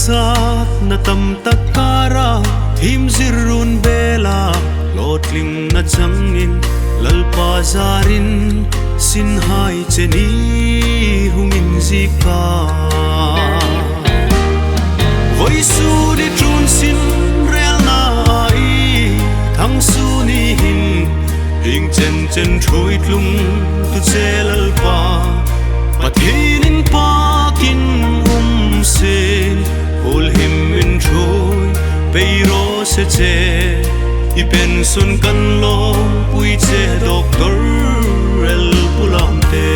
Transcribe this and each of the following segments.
sat na tam takara him zirun bela lotling na changin lalpa zarin sin hai cheni hungin zika voi su di trun sin rel na ai thang su ni hin hing chen chen thui tlung tu che lalpa pathinin pakin sen hol him in trôi peiro se che I pensun kan lo pui che doctor el pulante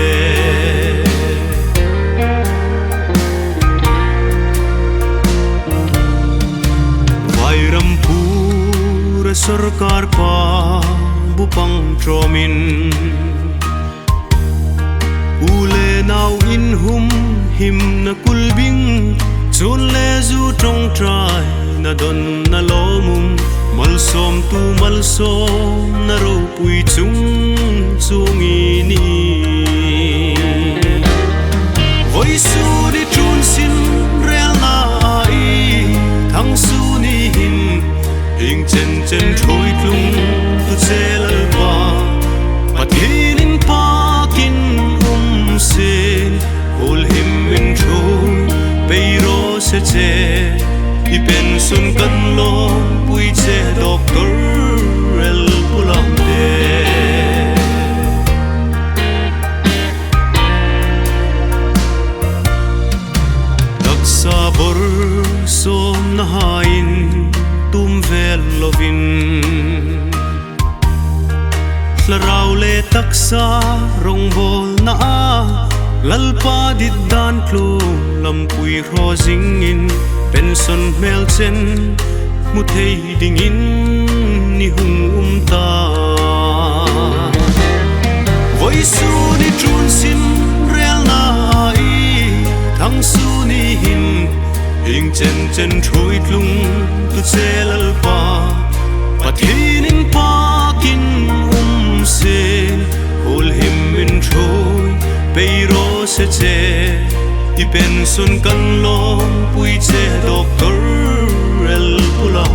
vairam pura sarkar pa bupang tromin ule nau in him na kulbing chun le zu trong trai na don na lo mum mal som tu mal som na ro pui chung chung ini voi su di trun sin rel na ai thang su ni hin hing chen chen thui tlung tu che lal pa pathinin pakin sen hol him in trôi peiro se che I pensun kan lo pui che doctor el pulante daksa bor som na hain tum vel lovin larau le taksa rong bol na a lalpa dit dan klu lam pui ro zingin penson mel chen mu thei ding in ni hung ta voi su ni trun sin rel na ai thang su ni hin hing chen chen thui tlung tu che lal pa pathinin pakin sen hol him in trôi peiro se che I pensun kan lo pui che doctor el pula